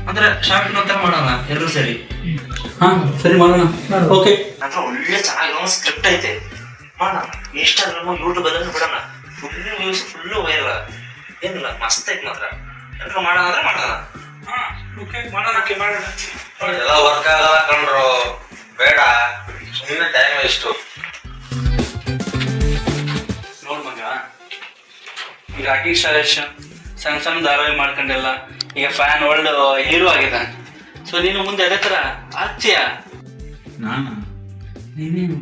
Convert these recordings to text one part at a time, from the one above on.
ಅಂದ್ರೆ ಶಾರ್ಟ್ ತರ ಮಾಡೋಣ ಎಲ್ಲರೂ ಸೇರಿ. ಹಾ ಸರಿ ಮಾಡೋಣ. ಓಕೆ. ಅಂದ್ರೆ ಒಳ್ಳೆ ಚೆನ್ನಾಗಿರೋ ಸ್ಕ್ರಿಪ್ಟ್ ಐತೆ ಮಾಡೋಣ. ಇನ್ಸ್ಟಾಗ್ರಾಮ್ ಯೂಟ್ಯೂಬ್ ಎಲ್ಲ ಬಿಡೋಣ. Full views full viral. ಏನಿಲ್ಲ ಮಸ್ತ್ ಐತೆ ಮಾತ್ರ. ಎಲ್ಲರೂ ಮಾಡೋಣ ಅಂದ್ರೆ ಮಾಡೋಣ. ಹಾ ಓಕೆ ಮಾಡೋಣ. ಎಲ್ಲ ವರ್ಕ್ ಆಗಲ್ಲ ಕಣ್ರು, ಬೇಡ ಸುಮ್ಮನೆ ಟೈಮ್ ವೇಸ್ಟು. ನೋಡ್ ಮಗ, ಈಗ ಇನ್ಸ್ಟಾಲೇಷನ್ ಸಣ್ಣ ಸಣ್ಣ ಧಾರಾವಾಹಿ ಮಾಡ್ಕೊಂಡೆಲ್ಲ ಈಗ ಫ್ಯಾನ್ ವರ್ಲ್ಡ್ ಹೀರೋ ಆಗಿದ್ದಾನೆ. ಸೊ ನೀನು ಮುಂದೆ ಅದೇ ಥರ ಆಗ್ತೀಯ. ನಾನು ನೀನೇನು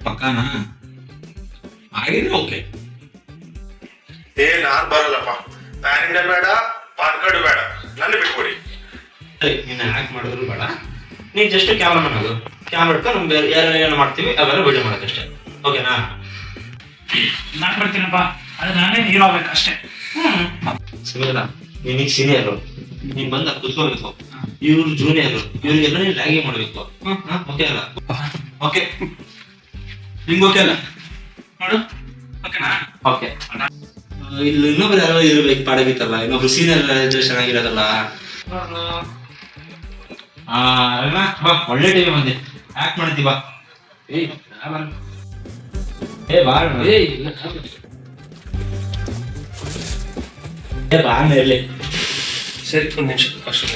ಪಕ್ಕಾನ ಆಗಿದ್ರೆ ಓಕೆ. ನಾನ್ ಬರಲ್ಲಪ್ಪ. ಪ್ಯಾನ್ ಇಂಡಿಯಾ ಬೇಡ, ಪಾನ್ ಕಾರ್ಡ್ ಬೇಡ, ನನ್ನ ಬಿಟ್ಕೊಡಿ. ನೀನು ಹ್ಯಾಕ್ ಮಾಡಿದ್ರು ಬೇಡ, ನೀನು ಜಸ್ಟ್ ಕ್ಯಾಮ್ರಾಮನ್ ಆಗು. ಕ್ಯಾಮ್ರಾ ಇಟ್ಕೊಂಡು ನಮ್ಗೆ ಏನೇನು ಮಾಡ್ತೀವಿ ಅವೆಲ್ಲ ವಿಡಿಯೋ ಮಾಡೋದಷ್ಟೇ. ಓಕೆನಾ? ನಾನು ಬರ್ತೀನಪ್ಪ, ಅದು ನಾನೇ ಹೀರೋ ಆಗ್ಬೇಕು ಅಷ್ಟೇ. ಸಿಗಲ್ಲ, ನೀನೀಗ ಸೀನಿಯರು, ನೀನು ಬಂದ ಕುತ್ಕೋಬೇಕು. ಇವ್ರು ಜೂನಿಯರು, ಇವ್ರಿಗೆಲ್ಲ ನೀನು ರ್ಯಾಗಿಂಗ್ ಮಾಡಬೇಕು. ಓಕೆ ಅಲ್ಲ? ಓಕೆ ನಿಂಗೆ ಓಕೆ ಅಲ್ಲ? ನೋಡು ಓಕೆನಾ? ಓಕೆ. ಇಲ್ಲಿ ಇನ್ನೊಬ್ರು ಯಾರೋ ಇರ್ಬೇಕು ಪಾಡಾಗಿತ್ತಲ್ಲ, ಇನ್ನೊಬ್ರು ಸೀನಿಯರ್ ಇದ್ರೆ ಚೆನ್ನಾಗಿರೋದಲ್ಲ. ಬಾ, ಒಳ್ಳೆ ಟಿವಿ ಬಂದೆ, ಹ್ಯಾಕ್ ಮಾಡ್ತೀವಿ ಬಾ. ಬಾ ಇರ್ಲಿ. ಸರಿ ಒಂದು ನಿಮಿಷ ಅಷ್ಟು.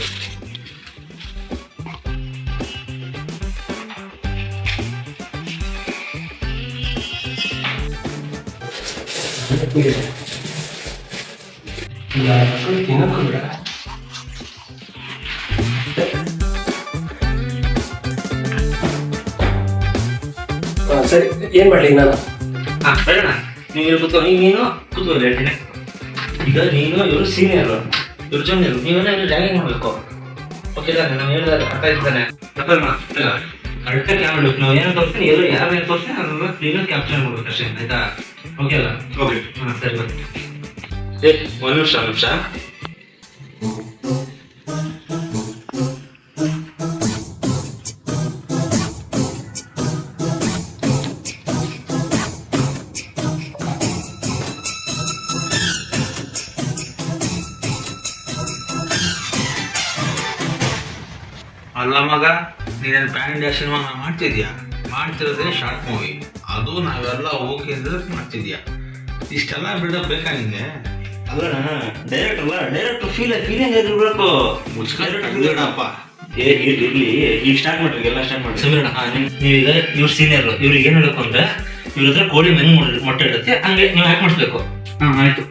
ಸರಿ, ಏನ್ ಮಾಡ್ಲಿ ನಾನು? ಬೇಡ, ನೀನು ಕೂತ್ಕೊ. ನೀನು ಕೂತ್ಕೊಳ್ಳಿ ಹೇಳ್ತೀನಿ. ಈಗ ನೀನು ಇವರು ಸೀನಿಯರ್, ಇವ್ರು ಜೂನಿಯರ್, ನೀವೆಲ್ಲ ರ್ಯಾಗಿಂಗ್ ಮಾಡಬೇಕು. ಓಕೆ ನಾವು ಹೇಳಿದಾಗ ಅರ್ಥ ಇದ್ದಾನೆ. ಕರೆಕ್ಟಾಗಿ ಕ್ಯಾಮ್ರಾ ಮಾಡ್ಬೇಕು. ನಾವು ಏನೋ ತೋರಿಸ್ತೀನಿ, ಎಲ್ಲರೂ ಯಾರು ತೋರಿಸ್ತೀನಿ ಅದನ್ನ ಕ್ಲೀನಾಗಿ ಕ್ಯಾಪ್ಚರ್ ಮಾಡ್ಬೇಕು ಅಷ್ಟೇ. ಆಯ್ತಾ? ಓಕೆ ಅಲ್ಲ? ಓಕೆ. ಹಾಂ ಸರಿ ಬನ್ನಿ. ಒಂದು ನಿಮಿಷ. ಅಲ್ಲ ಮಗ, ನೀನೇನು ಪ್ಯಾನ್ ಇಂಡಿಯಾ ಸಿನಿಮಾ ಮಾಡ್ತಿದ್ಯಾ? ಮಾಡ್ತಿರೋದೇ ಶಾರ್ಟ್ ಮೂವಿ, ಅದು ನಾವೆಲ್ಲ ಓಕೆ ಅಂದ್ರೆ ಮಾಡ್ತಿದ್ಯಾ? ಇಷ್ಟೆಲ್ಲ ಬಿಲ್ಡಪ್ ಬೇಕಾ ನಿಂಗೆ? ಅಲ್ಲ ಡೈರೆಕ್ಟ್ ಅಲ್ಲ, ಡೈರೆಕ್ಟ್ ಫೀಲಿಂಗ್ ಇರಬೇಕು. ಮುಚ್ಕೊಂಡಪ್ಪ. ಇರ್ಲಿ, ಈಗ ಸ್ಟಾರ್ಟ್ ಮಾಡ್ರಿ, ಎಲ್ಲ ಸ್ಟಾರ್ಟ್ ಮಾಡಿ. ಸಮೀರಣ್ಣ, ನೀವೀಗ ಇವ್ರು ಸೀನಿಯರ್, ಇವ್ರಿಗೆ ಏನ್ ಹೇಳ್ಬೇಕು ಅಂದ್ರೆ ಇವ್ರ ಹತ್ರ ಕೋಳಿ ಮೊಟ್ಟೆ ಇಡುತ್ತೆ, ಹಂಗೆ ನೀವು ಹ್ಯಾಕ್ ಮಾಡಿಸ್ಬೇಕು. ಆಯ್ತು.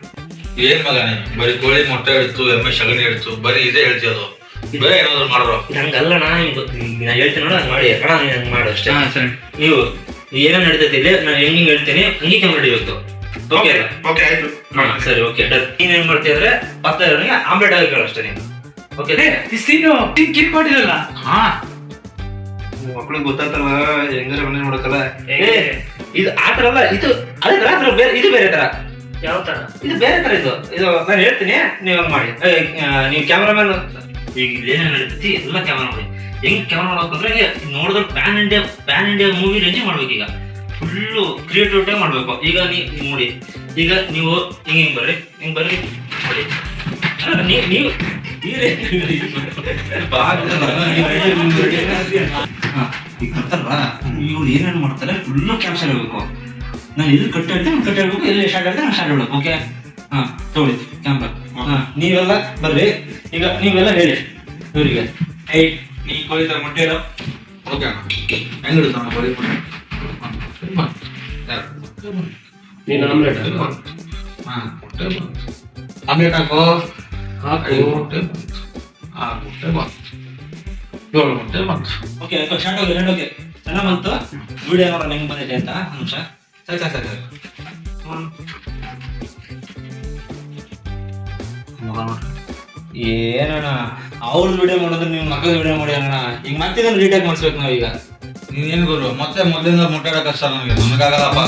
ಏನ್ ಮಗ ನೀನು ಬರೀ ಕೋಳಿ ಮೊಟ್ಟೆ ಇಡ್ತು, ಎಮ್ಮೆ ಸಗಣಿ ಇಡ್ತು, ಬರೀ ಇದೇ ಹೇಳ್ತಿಯೋದು. ಬೇರೆ ಏನಾದ್ರು ಮಾಡ್ರೋ. ಹಂಗಲ್ಲ, ನಾ ಹೇಳ್ತೀನಿ ನೋಡ, ಹಂಗೆ ಮಾಡಿ ಅಣ್ಣ, ನೀನು ಹಂಗೆ ಮಾಡು ಅಷ್ಟೇ. ಸರಿ. ನೀವು ಏನೇನು ನಡೀತೈತಿ ಇಲ್ಲಿ, ನಾನು ಹೆಂಗೆ ಹೇಳ್ತೀನಿ ಹಂಗೆ ಕ್ಯಾಮ್ರಾ ಹಿಡಿಬೇಕು. ಓಕೆ ಅಲ್ಲ? ಓಕೆ ಆಯ್ತು. ಸರಿ ಓಕೆ ಡನ್. ನೀನೇನ್ ಮಾಡ್ತೀಯ ಅಂದ್ರೆ ಪಕ್ಕ ಇರೋನಿಗೆ ಆಮ್ಲೆಟ್ ಆಗಿ ಕೇಳು ಅಷ್ಟೇ ನೀನು. ಓಕೆ? ಸೀನು ಕಿಕ್ ಮಾಡಿರಲ್ಲ. ಹಾ, ಮಕ್ಳಿಗೆ ಗೊತ್ತಾಗ್ತಲ್ಲ, ಹೆಂಗಾರ ಮನೆ ನೋಡಕ್ಕಲ್ಲ. ಇದು ಆ ಥರ ಅಲ್ಲ, ಇದು ಅದೇ ತರ ಬೇರೆ, ಇದು ಬೇರೆ ತರ. ಯಾವ ತರ? ಇದು ಬೇರೆ ತರ. ಇದು ನಾನು ಹೇಳ್ತೀನಿ, ನೀವು ಹಂಗೆ ಮಾಡಿ. ನೀವು ಕ್ಯಾಮ್ರಾಮನ್, ಈಗ ಏನೇನು ನಡೀತೈತಿ ಎಲ್ಲ ಕ್ಯಾಮ್ರಾ ಮಾಡಿ. ಹೆಂಗ್ ಕ್ಯಾಮ್ರಾ ಮಾಡ್ಬೇಕಂದ್ರೆ ನೋಡಿದ್ರೆ ಪ್ಯಾನ್ ಇಂಡಿಯಾ ಮೂವಿ ರೇಂಜ್ ಮಾಡ್ಬೇಕು. ಈಗ ಫುಲ್ಲು ಕ್ರಿಯೇಟಿವಿಟಿ ಮಾಡ್ಬೇಕು. ಈಗ ನೋಡಿ, ಈಗ ನೀವು ಹಿಂಗೆ ಬರ್ರಿ ನೋಡಿ. ನೀವು ಇವ್ರು ಏನೇನು ಮಾಡ್ತಾರೆ ಫುಲ್ಲು ಕ್ಯಾಪ್ಚರ್ ಆಗಬೇಕು. ನಾನು ಎಲ್ಲಿ ಕಟ್ ಹೇಳ್ಬೇಕು, ಎಲ್ಲಿ ಸ್ಟಾರ್ಟ್ ಆಗುತ್ತೆ ನಾನು ಸ್ಟಾರ್ಟ್ ಹೇಳ್ಬೇಕು. ಓಕೆ? ಹಾಂ ತಗೊಳ್ಳಿ ಕ್ಯಾಮ್ರಾ. ಹಾಂ ನೀವೆಲ್ಲ ಬರ್ರಿ. ಈಗ ನೀವೆಲ್ಲ ಹೇಳಿ ಇವರಿಗೆ, ನೀ ಕೋಳಿ ತರ ಮೊಟ್ಟೆ ಇರೋ. ಓಕೆ ಅಣ್ಣ, ಹೆಂಗಿಡುತ್ತ ಕೋಳಿ ಮೊಟ್ಟೆ? ನೀನು ಆಮ್ಲೆಟ್ ಹಾಂ, ಮೊಟ್ಟೆ ಬಂತು. ಆಮ್ಲೆಟ್ ಹಾಕೋ. ಹಾಕು. ಮೊಟ್ಟೆ ಬಂತು. 6 ಮೊಟ್ಟೆ ಬಂತು. 7 ಮೊಟ್ಟೆ ಬಂತು. ಓಕೆ ಸ್ಟಾರ್ಟ್ ಹೋಗಿ. ಓಕೆ ಚೆನ್ನಾಗಿ ಬಂತು. ವಿಡಿಯೋ ನೋಡೋಣ ಹೆಂಗೆ ಬಂದಿದೆ ಅಂತ. ಒಂದು ನಿಮಿಷ. ಸರಿ. ಏನಣ್ಣ ಅವ್ರದ್ದು ವಿಡಿಯೋ ಮಾಡೋದ್ರೆ ನೀವು ಮಕ್ಕಳ ವಿಡಿಯೋ ಮಾಡಿ ಅಣ್ಣ. ಈಗ ಮತ್ತೆ ರೀಟೇಕ್ ಮಾಡಿಸ್ಬೇಕು ನಾವೀಗ. ನೀನೇನು ಗುರು, ಮತ್ತೆ ಮೊದಲಿಂದ ಮೊಟ್ಟೆ ಕಷ್ಟ ನನಗೆ, ನನಗಾಗಲ್ಲಪ್ಪ.